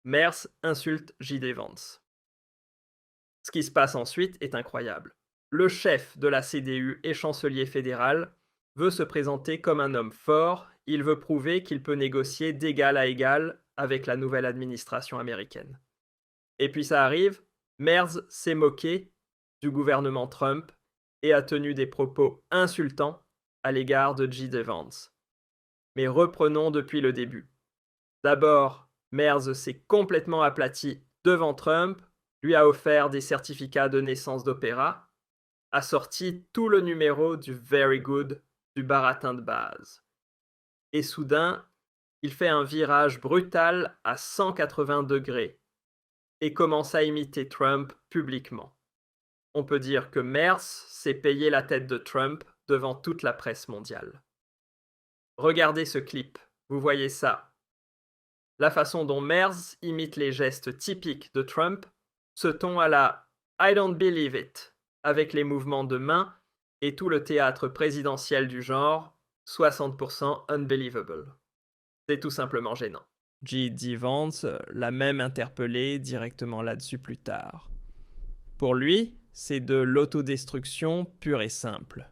Merz insulte J.D. Vance. Ce qui se passe ensuite est incroyable. Le chef de la CDU et chancelier fédéral veut se présenter comme un homme fort, il veut prouver qu'il peut négocier d'égal à égal avec la nouvelle administration américaine. Et puis ça arrive, Merz s'est moqué du gouvernement Trump et a tenu des propos insultants à l'égard de J.D. Vance. Mais reprenons depuis le début. D'abord, Merz s'est complètement aplati devant Trump, lui a offert des certificats de naissance d'opéra, a sorti tout le numéro du Very Good du baratin de base. Et soudain, il fait un virage brutal à 180 degrés et commence à imiter Trump publiquement. On peut dire que Merz s'est payé la tête de Trump devant toute la presse mondiale. Regardez ce clip, vous voyez ça. La façon dont Merz imite les gestes typiques de Trump, ce ton à la I don't believe it, avec les mouvements de main et tout le théâtre présidentiel du genre 60% unbelievable. C'est tout simplement gênant. J.D. Vance l'a même interpellé directement là-dessus plus tard. Pour lui, c'est de l'autodestruction pure et simple.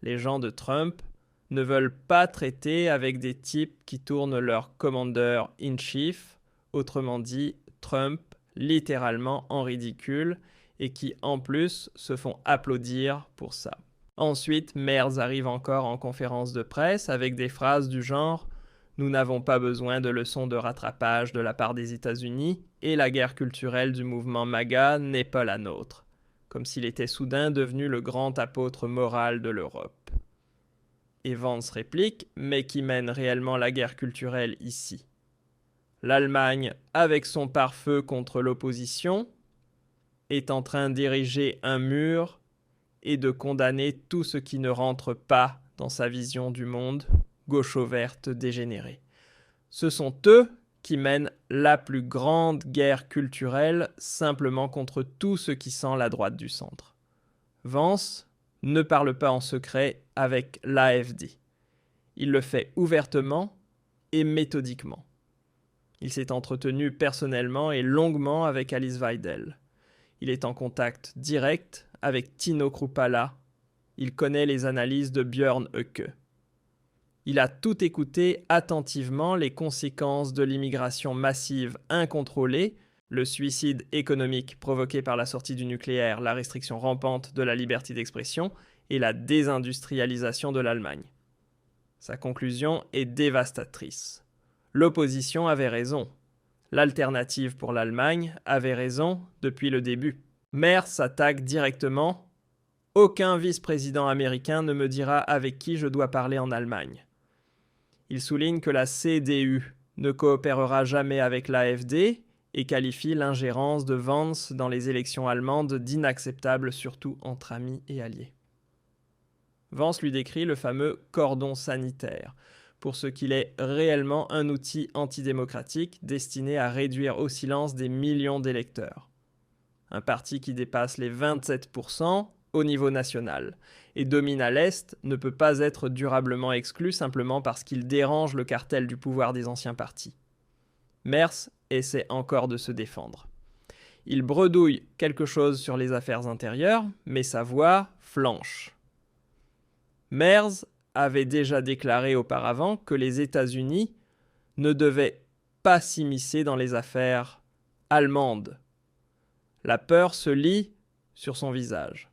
Les gens de Trump ne veulent pas traiter avec des types qui tournent leur commander-in-chief, autrement dit Trump littéralement en ridicule, et qui en plus se font applaudir pour ça. Ensuite, Merz arrive encore en conférence de presse avec des phrases du genre « Nous n'avons pas besoin de leçons de rattrapage de la part des États-Unis et la guerre culturelle du mouvement MAGA n'est pas la nôtre », comme s'il était soudain devenu le grand apôtre moral de l'Europe. Et Vance réplique, mais qui mène réellement la guerre culturelle ici. L'Allemagne, avec son pare-feu contre l'opposition, est en train d'ériger un mur et de condamner tout ce qui ne rentre pas dans sa vision du monde, gaucho-verte dégénérée. Ce sont eux qui mènent la plus grande guerre culturelle simplement contre tout ce qui sent la droite du centre. Vance ne parle pas en secret avec l'AfD. Il le fait ouvertement et méthodiquement. Il s'est entretenu personnellement et longuement avec Alice Weidel. Il est en contact direct avec Tino Kruppala. Il connaît les analyses de Björn Höcke. Il a tout écouté attentivement les conséquences de l'immigration massive incontrôlée, le suicide économique provoqué par la sortie du nucléaire, la restriction rampante de la liberté d'expression et la désindustrialisation de l'Allemagne. Sa conclusion est dévastatrice. L'opposition avait raison. L'alternative pour l'Allemagne avait raison depuis le début. Merz s'attaque directement. Aucun vice-président américain ne me dira avec qui je dois parler en Allemagne. Il souligne que la CDU ne coopérera jamais avec l'AfD et qualifie l'ingérence de Vance dans les élections allemandes d'inacceptable, surtout entre amis et alliés. Vance lui décrit le fameux cordon sanitaire, pour ce qu'il est réellement un outil antidémocratique destiné à réduire au silence des millions d'électeurs. Un parti qui dépasse les 27% au niveau national et domine à l'Est ne peut pas être durablement exclu simplement parce qu'il dérange le cartel du pouvoir des anciens partis. Merz essaie encore de se défendre. Il bredouille quelque chose sur les affaires intérieures, mais sa voix flanche. Merz avait déjà déclaré auparavant que les États-Unis ne devaient pas s'immiscer dans les affaires allemandes. La peur se lit sur son visage.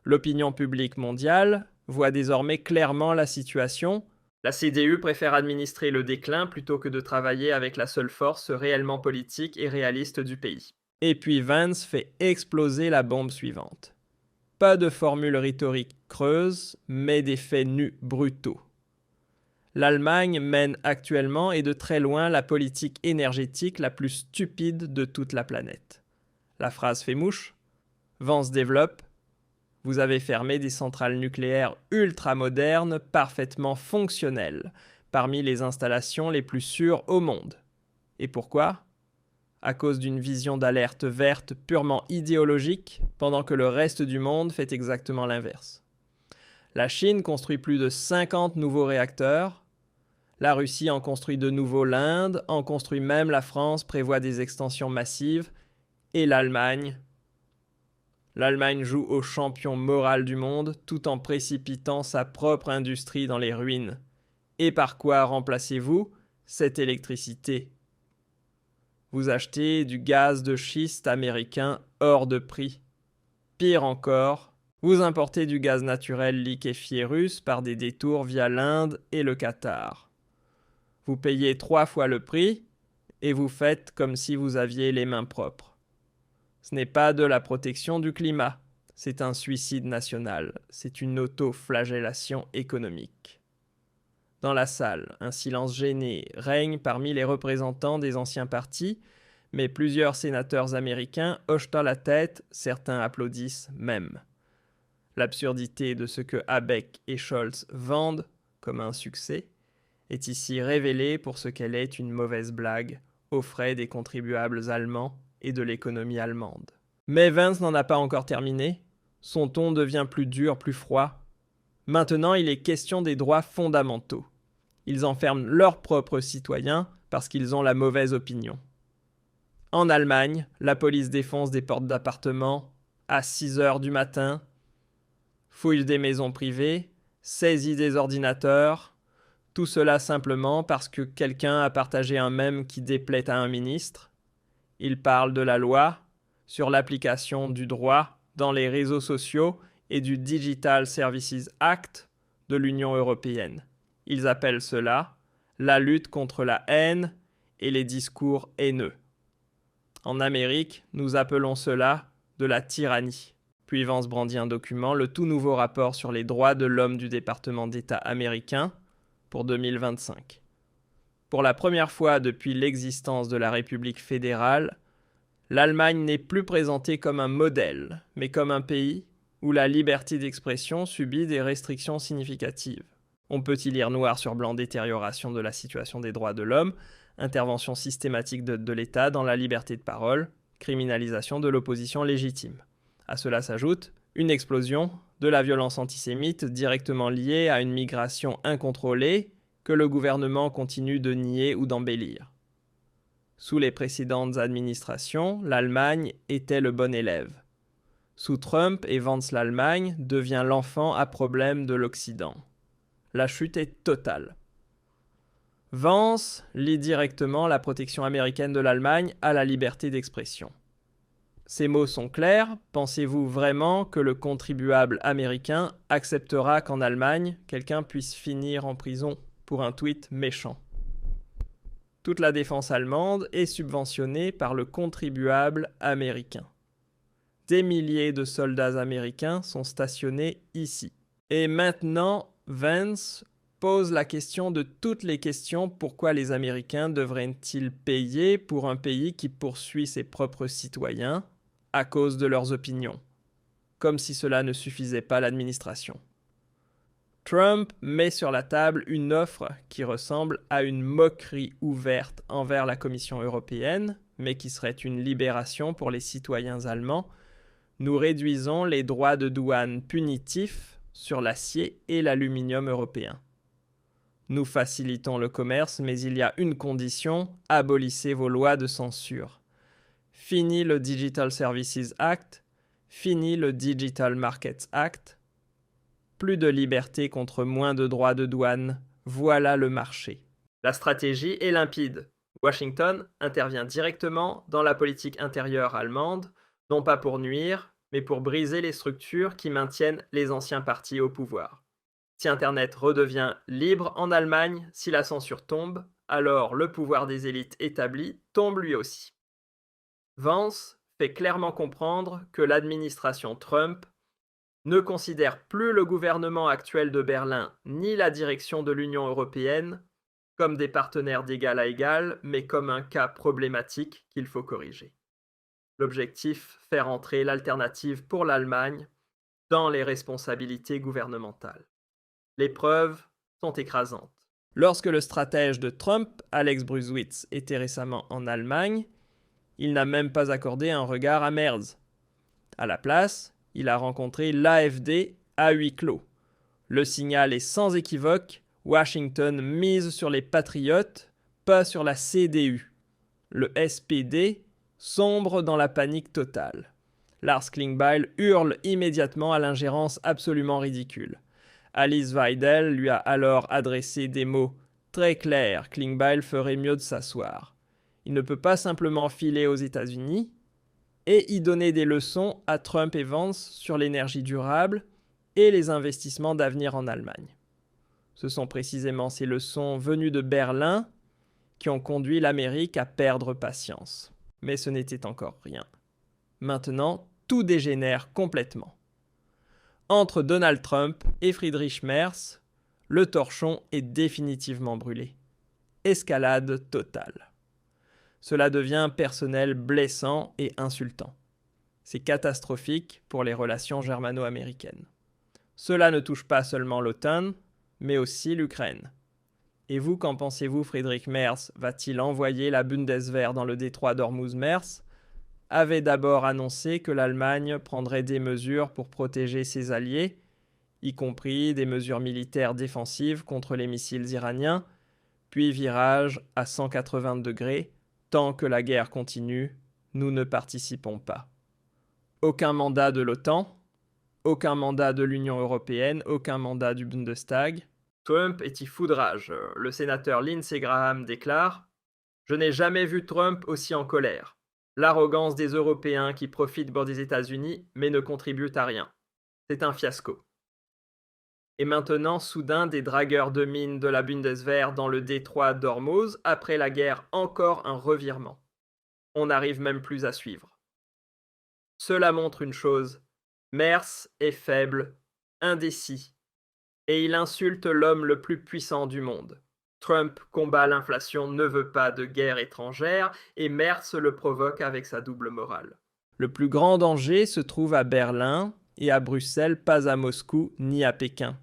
L'opinion publique mondiale voit désormais clairement la situation. La CDU préfère administrer le déclin plutôt que de travailler avec la seule force réellement politique et réaliste du pays. Et puis Vance fait exploser la bombe suivante. Pas de formule rhétorique creuse, mais des faits nus brutaux. L'Allemagne mène actuellement et de très loin la politique énergétique la plus stupide de toute la planète. La phrase fait mouche. Vance développe. Vous avez fermé des centrales nucléaires ultra-modernes, parfaitement fonctionnelles, parmi les installations les plus sûres au monde. Et pourquoi ? À cause d'une vision d'alerte verte purement idéologique, pendant que le reste du monde fait exactement l'inverse. La Chine construit plus de 50 nouveaux réacteurs. La Russie en construit de nouveau, l'Inde en construit même, la France prévoit des extensions massives, et l'Allemagne joue au champion moral du monde tout en précipitant sa propre industrie dans les ruines. Et par quoi remplacez-vous cette électricité? Vous achetez du gaz de schiste américain hors de prix. Pire encore, vous importez du gaz naturel liquéfié russe par des détours via l'Inde et le Qatar. Vous payez 3 fois le prix et vous faites comme si vous aviez les mains propres. Ce n'est pas de la protection du climat, c'est un suicide national, c'est une auto-flagellation économique. Dans la salle, un silence gêné règne parmi les représentants des anciens partis, mais plusieurs sénateurs américains hochent la tête, certains applaudissent même. L'absurdité de ce que Habeck et Scholz vendent comme un succès est ici révélée pour ce qu'elle est, une mauvaise blague aux frais des contribuables allemands et de l'économie allemande. Mais Vance n'en a pas encore terminé. Son ton devient plus dur, plus froid. Maintenant, il est question des droits fondamentaux. Ils enferment leurs propres citoyens parce qu'ils ont la mauvaise opinion. En Allemagne, la police défonce des portes d'appartements à 6 heures du matin, fouille des maisons privées, saisit des ordinateurs, tout cela simplement parce que quelqu'un a partagé un mème qui déplaît à un ministre. Il parle de la loi sur l'application du droit dans les réseaux sociaux et du Digital Services Act de l'Union européenne. Ils appellent cela la lutte contre la haine et les discours haineux. En Amérique, nous appelons cela de la tyrannie. Puis Vance brandit un document, le tout nouveau rapport sur les droits de l'homme du département d'État américain pour 2025. Pour la première fois depuis l'existence de la République fédérale, l'Allemagne n'est plus présentée comme un modèle, mais comme un pays où la liberté d'expression subit des restrictions significatives. On peut y lire noir sur blanc détérioration de la situation des droits de l'homme, intervention systématique de l'État dans la liberté de parole, criminalisation de l'opposition légitime. À cela s'ajoute une explosion de la violence antisémite directement liée à une migration incontrôlée que le gouvernement continue de nier ou d'embellir. Sous les précédentes administrations, l'Allemagne était le bon élève. Sous Trump et Vance, l'Allemagne devient l'enfant à problème de l'Occident. La chute est totale. Vance lie directement la protection américaine de l'Allemagne à la liberté d'expression. Ces mots sont clairs. Pensez-vous vraiment que le contribuable américain acceptera qu'en Allemagne, quelqu'un puisse finir en prison pour un tweet méchant? Toute la défense allemande est subventionnée par le contribuable américain. Des milliers de soldats américains sont stationnés ici. Et maintenant, Vance pose la question de toutes les questions: pourquoi les Américains devraient-ils payer pour un pays qui poursuit ses propres citoyens à cause de leurs opinions? Comme si cela ne suffisait pas l'administration. Trump met sur la table une offre qui ressemble à une moquerie ouverte envers la Commission européenne, mais qui serait une libération pour les citoyens allemands. Nous réduisons les droits de douane punitifs sur l'acier et l'aluminium européen. Nous facilitons le commerce, mais il y a une condition: abolissez vos lois de censure. Fini le Digital Services Act, fini le Digital Markets Act. Plus de liberté contre moins de droits de douane, voilà le marché. La stratégie est limpide. Washington intervient directement dans la politique intérieure allemande, non pas pour nuire, mais pour briser les structures qui maintiennent les anciens partis au pouvoir. Si Internet redevient libre en Allemagne, si la censure tombe, alors le pouvoir des élites établies tombe lui aussi. Vance fait clairement comprendre que l'administration Trump ne considère plus le gouvernement actuel de Berlin ni la direction de l'Union européenne comme des partenaires d'égal à égal, mais comme un cas problématique qu'il faut corriger. L'objectif: faire entrer l'alternative pour l'Allemagne dans les responsabilités gouvernementales. Les preuves sont écrasantes. Lorsque le stratège de Trump, Alex Bruesewitz, était récemment en Allemagne, il n'a même pas accordé un regard à Merz. À la place, il a rencontré l'AfD à huis clos. Le signal est sans équivoque: Washington mise sur les patriotes, pas sur la CDU. Le SPD sombre dans la panique totale. Lars Klingbeil hurle immédiatement à l'ingérence absolument ridicule. Alice Weidel lui a alors adressé des mots très clairs. Klingbeil ferait mieux de s'asseoir. Il ne peut pas simplement filer aux États-Unis et y donner des leçons à Trump et Vance sur l'énergie durable et les investissements d'avenir en Allemagne. Ce sont précisément ces leçons venues de Berlin qui ont conduit l'Amérique à perdre patience. Mais ce n'était encore rien. Maintenant, tout dégénère complètement. Entre Donald Trump et Friedrich Merz, le torchon est définitivement brûlé. Escalade totale. Cela devient personnel, blessant et insultant. C'est catastrophique pour les relations germano-américaines. Cela ne touche pas seulement l'OTAN, mais aussi l'Ukraine. Et vous, qu'en pensez-vous? Friedrich Merz va-t-il envoyer la Bundeswehr dans le détroit d'Ormuz? Merz avait d'abord annoncé que l'Allemagne prendrait des mesures pour protéger ses alliés, y compris des mesures militaires défensives contre les missiles iraniens, puis virage à 180 degrés, tant que la guerre continue, nous ne participons pas. Aucun mandat de l'OTAN, aucun mandat de l'Union européenne, aucun mandat du Bundestag. Trump est y foudrage. Le sénateur Lindsey Graham déclare « Je n'ai jamais vu Trump aussi en colère. L'arrogance des Européens qui profitent des États-Unis mais ne contribuent à rien. C'est un fiasco. » Et maintenant, soudain, des dragueurs de mines de la Bundeswehr dans le détroit d'Ormuz, après la guerre, encore un revirement. On n'arrive même plus à suivre. Cela montre une chose, Merz est faible, indécis, et il insulte l'homme le plus puissant du monde. Trump combat l'inflation, ne veut pas de guerre étrangère, et Merz le provoque avec sa double morale. Le plus grand danger se trouve à Berlin et à Bruxelles, pas à Moscou ni à Pékin.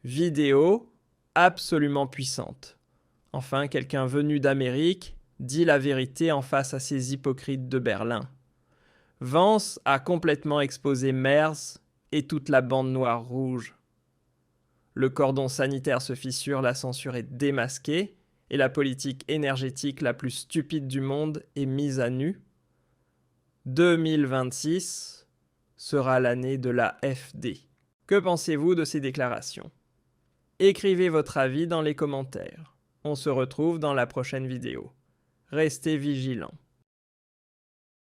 Vidéo absolument puissante. Enfin, quelqu'un venu d'Amérique dit la vérité en face à ces hypocrites de Berlin. Vance a complètement exposé Merz et toute la bande noire rouge. Le cordon sanitaire se fissure, la censure est démasquée et la politique énergétique la plus stupide du monde est mise à nu. 2026 sera l'année de la FD. Que pensez-vous de ces déclarations? Écrivez votre avis dans les commentaires. On se retrouve dans la prochaine vidéo. Restez vigilants.